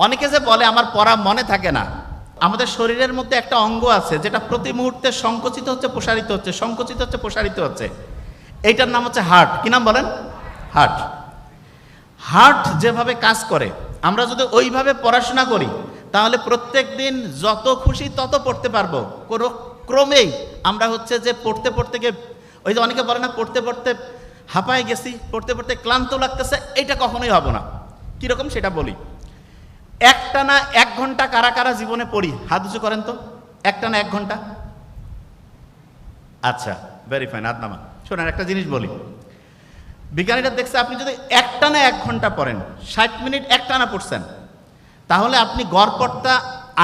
অনেকে যে বলে আমার পড়া মনে থাকে না, আমাদের শরীরের মধ্যে একটা অঙ্গ আছে যেটা প্রতি মুহূর্তে সংকুচিত হচ্ছে প্রসারিত হচ্ছে, সংকুচিত হচ্ছে প্রসারিত হচ্ছে, এইটার নাম হচ্ছে হার্ট। কি নাম বলেন? হার্ট। হার্ট যেভাবে কাজ করে আমরা যদি ওইভাবে পড়াশোনা করি তাহলে প্রত্যেক দিন যত খুশি তত পড়তে পারবো। কোনো ক্রমেই আমরা হচ্ছে যে পড়তে পড়তে গিয়ে, ওই যে অনেকে বলে না পড়তে পড়তে হাঁপায় গেছি, পড়তে পড়তে ক্লান্ত লাগতেছে, এইটা কখনোই হবে না। কীরকম সেটা বলি। একটানা 1 ঘন্টা কারা কারা জীবনে পড়ি? হাত উঁচু করেন তো। একটানা 1 ঘন্টা? আচ্ছা, ভেরি ফাইন, হাত নামা। শোনেন, একটা জিনিস বলি, বিজ্ঞানীরা দেখছে আপনি যদি একটানা 1 ঘন্টা পড়েন, 60 মিনিট একটানা পড়ছেন, তাহলে আপনি গড়পড়তা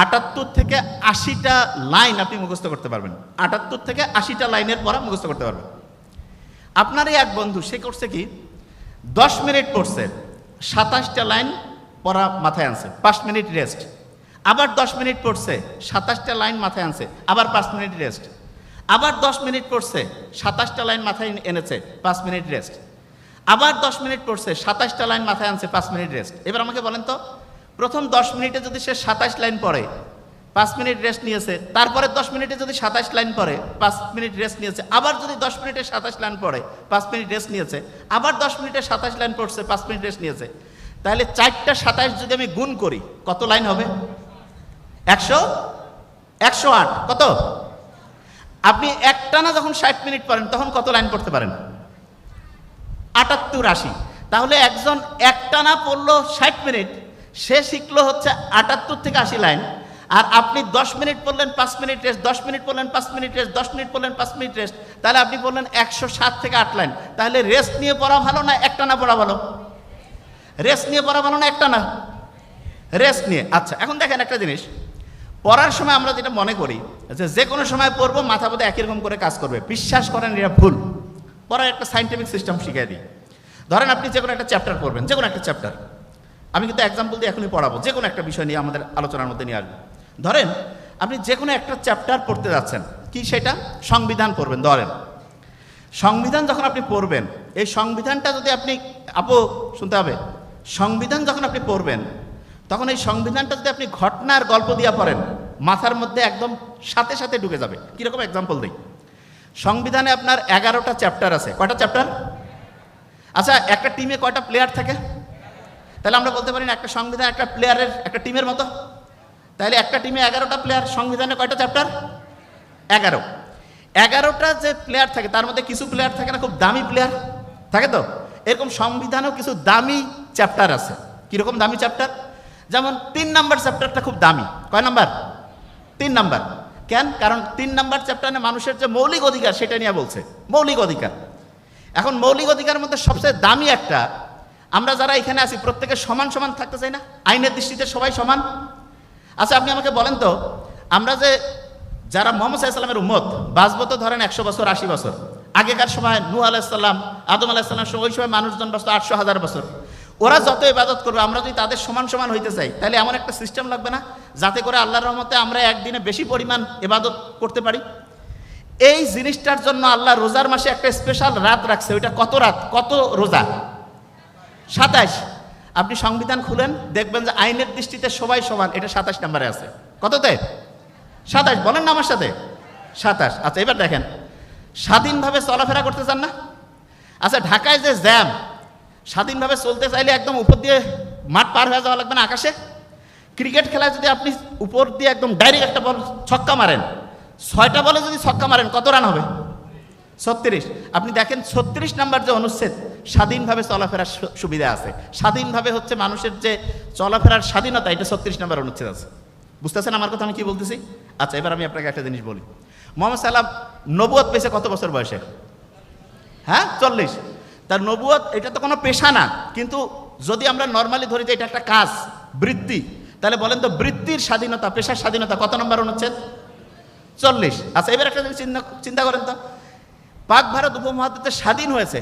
78 থেকে 80টা লাইন আপনি মুখস্থ করতে পারবেন। 78 থেকে 80টা লাইনের পড়া মুখস্থ করতে পারবেন। আপনারই এক বন্ধু, সে করছে কি, 10 মিনিট পড়ছে, 27টা লাইন পড়া মাথায় আনছে, 5 মিনিট রেস্ট। আবার 10 মিনিট পড়ছে, 27টা লাইন মাথায় আনছে, আবার 5 মিনিট রেস্ট। আবার 10 মিনিট পড়ছে, 27টা লাইন মাথায় এনেছে, 5 মিনিট রেস্ট। আবার 10 মিনিট পড়ছে, 27টা লাইন মাথায় আনছে, 5 মিনিট রেস্ট। এবার আমাকে বলেন তো, প্রথম 10 মিনিটে যদি সে 27 লাইন পড়ে, 5 মিনিট রেস্ট নিয়েছে, তারপরে 10 মিনিটে যদি 27 লাইন পড়ে, 5 মিনিট রেস্ট নিয়েছে, আবার যদি 10 মিনিটে 27 লাইন পড়ে, 5 মিনিট রেস্ট নিয়েছে, আবার 10 মিনিটে 27 লাইন পড়ছে, 5 মিনিট রেস্ট নিয়েছে, তাহলে 4টা 27 যদি আমি গুণ করি কত লাইন হবে? 108। কত? আপনি একটানা যখন 60 মিনিট পড়েন তখন কত লাইন পড়তে পারেন? 78, 80। তাহলে একজন একটানা পড়লো 60 মিনিট, সে শিখলো হচ্ছে 78 থেকে 80 লাইন। আর আপনি 10 মিনিট পড়লেন, 5 মিনিট রেস্ট, 10 মিনিট পড়লেন, 5 মিনিট রেস্ট, 10 মিনিট পড়লেন, 5 মিনিট রেস্ট, তাহলে আপনি বললেন 107 থেকে 8 লাইন। তাহলে রেস্ট নিয়ে পড়া ভালো না একটানা পড়া ভালো? রেস্ট নিয়ে পড়া ভালো না একটানা? রেস্ট নিয়ে। আচ্ছা, এখন দেখেন একটা জিনিস, পড়ার সময় আমরা যেটা মনে করি যে কোনো সময় পড়বো, মাথা বোধহয় একই রকম করে কাজ করবে। বিশ্বাস করেন, এটা ভুল। পড়ার একটা সাইন্টিফিক সিস্টেম শিখিয়ে দিই। ধরেন আপনি যে কোনো একটা চ্যাপ্টার পড়বেন, যে কোনো একটা চ্যাপ্টার, আমি কিন্তু এক্সাম্পল দিয়ে এখনই পড়াবো, যে কোনো একটা বিষয় নিয়ে আমাদের আলোচনার মধ্যে নিয়ে আসবো। ধরেন আপনি যে কোনো একটা চ্যাপ্টার পড়তে যাচ্ছেন, কি সেটা? সংবিধান পড়বেন। ধরেন সংবিধান যখন আপনি পড়বেন, এই সংবিধানটা যদি আপনি, আপু শুনতে হবে, সংবিধান যখন আপনি পড়বেন তখন এই সংবিধানটা যদি আপনি ঘটনার গল্প দিয়ে পড়েন, মাথার মধ্যে একদম সাথে সাথে ঢুকে যাবে। কীরকম এক্সাম্পল দিই। সংবিধানে আপনার 11টা চ্যাপ্টার আছে। কয়টা চ্যাপ্টার? আচ্ছা, একটা টিমে কয়টা প্লেয়ার থাকে? তাহলে আমরা বলতে পারি না একটা সংবিধান একটা প্লেয়ারের, একটা টিমের মতো? তাহলে একটা টিমে 11টা প্লেয়ার, সংবিধানে কয়টা চ্যাপ্টার? 11। 11টা যে প্লেয়ার থাকে তার মধ্যে কিছু প্লেয়ার থাকে না খুব দামি প্লেয়ার থাকে, তো এরকম সংবিধানেও কিছু দামি চ্যাপ্টার আছে। কীরকম দামি চ্যাপ্টার? যেমন 3 নাম্বার চ্যাপ্টারটা খুব দামি। কয় নাম্বার? 3 নাম্বার। কেন? কারণ 3 নাম্বার চ্যাপ্টারে মানুষের যে মৌলিক অধিকার সেটা নিয়ে বলছে, মৌলিক অধিকার। এখন মৌলিক অধিকারের মধ্যে সবচেয়ে দামি একটা, আমরা যারা এখানে আছি প্রত্যেকে সমান সমান থাকতে চাই না? আইনের দৃষ্টিতে সবাই সমান। আচ্ছা, আপনি আমাকে বলেন তো, আমরা যে যারা মুহাম্মদ সাল্লাল্লাহু আলাইহি ওয়াসাল্লামের উম্মত, বাঁচবো তো ধরেন 100 বছর, 80 বছর। আগেকার সময় নূহ আলাইহিস সালাম, আদম আলাইহিস সালাম, ওই সময় মানুষজন বাঁচত 800,000 বছর। ওরা যত ইবাদত করবে, আমরা যদি তাদের সমান সমান হইতে চাই, তাহলে এমন একটা সিস্টেম লাগবে না যাতে করে আল্লাহর রহমতে আমরা একদিনে বেশি পরিমাণ ইবাদত করতে পারি? এই জিনিসটার জন্য আল্লাহ রোজার মাসে একটা স্পেশাল রাত রাখছে। ওইটা কত রাত, কত রোজা? 27। আপনি সংবিধান খুলেন, দেখবেন যে আইনের দৃষ্টিতে সবাই সমান, এটা 27 নম্বরে আছে। কততে? 27। বলেন না আমার সাথে, 27। আচ্ছা, এবার দেখেন, স্বাধীনভাবে চলাফেরা করতে চান না? আচ্ছা, ঢাকায় যে জ্যাম, স্বাধীনভাবে চলতে চাইলে একদম উপর দিয়ে মাঠ পার হয়ে যাওয়া লাগবে না আকাশে? ক্রিকেট খেলায় যদি আপনি উপর দিয়ে একদম ডাইরেক্ট একটা বল ছক্কা মারেন, 6টা বলে যদি ছক্কা মারেন কত রান হবে? 36। আপনি দেখেন 36 নাম্বার যে অনুচ্ছেদ, স্বাধীনভাবে চলাফেরার সুবিধা আছে। স্বাধীনভাবে হচ্ছে মানুষের যে চলাফেরার স্বাধীনতা, এটা 36 নাম্বার অনুচ্ছেদ আছে। বুঝতেছেন আমার কথা আমি কি বলতেছি? আচ্ছা, এবার আমি আপনাকে একটা জিনিস বলি। মুহাম্মদ সাল্লাল্লাহু আলাইহি ওয়াসাল্লাম নবুয়ত পেয়েছে কত বছর বয়সে? হ্যাঁ, 40। তার নবুয়ত, এটা তো কোনো পেশা না, কিন্তু যদি আমরা নর্মালি ধরি যে এটা একটা কাজ, বৃত্তি, তাহলে বলেন তো বৃত্তির স্বাধীনতা, পেশার স্বাধীনতা কত নম্বর অনুচ্ছেদ? 40। আচ্ছা, এবার একটা জিনিস চিন্তা করেন তো, পাক ভারত উপমহাদেশে স্বাধীন হয়েছে,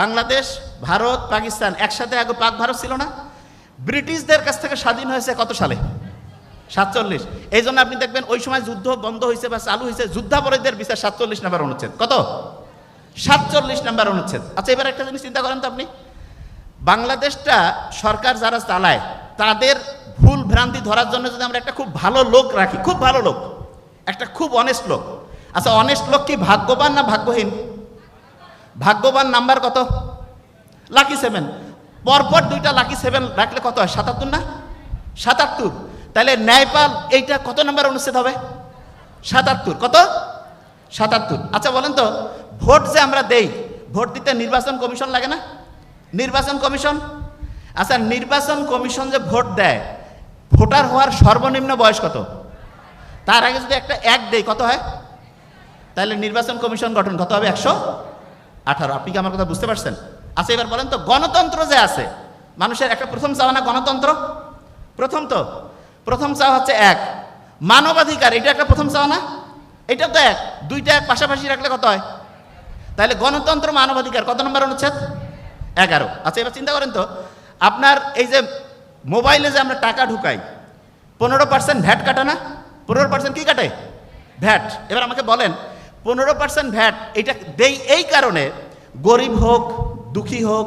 বাংলাদেশ, ভারত, পাকিস্তান একসাথে, আগে পাক ভারত ছিল না? ব্রিটিশদের কাছ থেকে স্বাধীন হয়েছে কত সালে? 47। এই জন্য আপনি দেখবেন ওই সময় যুদ্ধ বন্ধ হয়েছে বা চালু হয়েছে, যুদ্ধাপরাধীদের বিচার 47 নম্বর অনুচ্ছেদ। কত? 47 নম্বর অনুচ্ছেদ। আচ্ছা, এবার একটা জিনিস চিন্তা করেন তো আপনি, বাংলাদেশটা সরকার যারা চালায় তাদের ভুল ভ্রান্তি ধরার জন্য যদি আমরা একটা খুব ভালো লোক রাখি, খুব ভালো লোক, একটা খুব অনেস্ট লোক। আচ্ছা, অনেস্ট লোক কি ভাগ্যবান না ভাগ্যহীন? ভাগ্যবান নাম্বার কত? লাকি 7। পরপর 2টা লাকি 7 রাখলে কত হয়? 77 না? 77। তাহলে ন্যায়পাল এইটা কত নাম্বার অনুচ্ছেদ হবে? 77। কত? 77। আচ্ছা বলেন তো, ভোট যে আমরা দেই, ভোট দিতে নির্বাচন কমিশন লাগে না? নির্বাচন কমিশন। আচ্ছা, নির্বাচন কমিশন যে ভোট দেয়, ভোটার হওয়ার সর্বনিম্ন বয়স কত? তার আগে যদি একটা এক দেয় কত হয়? তাহলে নির্বাচন কমিশন গঠন কত হবে? 118। আপনি কি আমার কথা বুঝতে পারছেন? আচ্ছা এবার বলেন তো, গণতন্ত্র যে আছে মানুষের, একটা প্রথম চাওয়া না গণতন্ত্র? প্রথম চাওয়া হচ্ছে 1 মানবাধিকার, এটা একটা প্রথম চাওয়া না? এটা তো 1, 2টা এক পাশাপাশি রাখলে কত হয়? তাহলে গণতন্ত্র মানবাধিকার কত নম্বর অনুচ্ছেদ? 11। আচ্ছা এবার চিন্তা করেন তো, আপনার এই যে মোবাইলে যে আমরা টাকা ঢুকাই, 15% ভ্যাট কাটা না? 15% কি কাটে? ভ্যাট। এবার আমাকে বলেন, 15% ভ্যাট এটা দেই এই কারণে, গরিব হোক, দুঃখী হোক,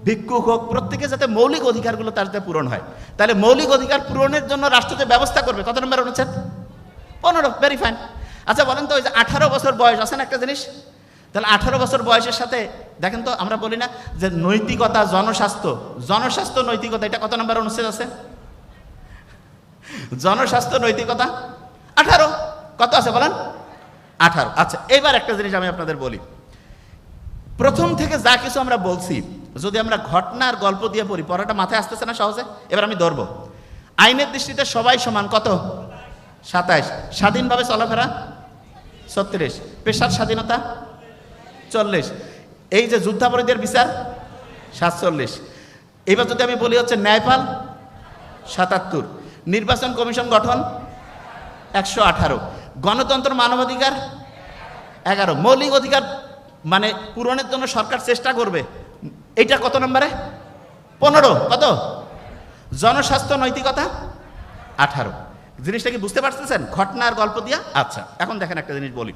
ভিক্ষুক হোক, প্রত্যেকে যাতে মৌলিক অধিকারগুলো তার যাতে পূরণ হয়। তাহলে মৌলিক অধিকার পূরণের জন্য রাষ্ট্র যে ব্যবস্থা করবে, কত নম্বর অনুচ্ছেদ? 15। Very fine. আচ্ছা বলেন তো, ওই যে 18 বছর বয়স আছে না একটা জিনিস, তাহলে 18 বছর বয়সের সাথে দেখেন তো, আমরা বলি না যে নৈতিকতা, জনস্বাস্থ্য নৈতিকতা, এটা কত নম্বর অনুচ্ছেদ আছে? জনস্বাস্থ্য নৈতিকতা 18। কত আছে বলেন? 18। আচ্ছা এবার একটা জিনিস আমি আপনাদের বলি, প্রথম থেকে যা কিছু আমরা বলছি যদি আমরা ঘটনার গল্প দিয়ে পড়ি, পড়াটা মাথায় আসতেছে না সহজে? এবার আমি ধরবো, আইনের দৃষ্টিতে সবাই সমান কত? 27। স্বাধীনভাবে চলাফেরা 36। পেশার স্বাধীনতা 40। এই যে যুদ্ধাপরাধীদের বিচার 47। এবার যদি আমি বলি হচ্ছে ন্যায়পাল 77, নির্বাচন কমিশন গঠন 118, গণতন্ত্র মানবাধিকার 11, মৌলিক অধিকার মানে পূরণের জন্য সরকার চেষ্টা করবে, এটা কত নম্বরে? 15। কত? জনস্বাস্থ্য নৈতিকতা 18। জিনিসটা কি বুঝতে পারতেছেন ঘটনার গল্প দিয়া? আচ্ছা এখন দেখেন একটা জিনিস বলি,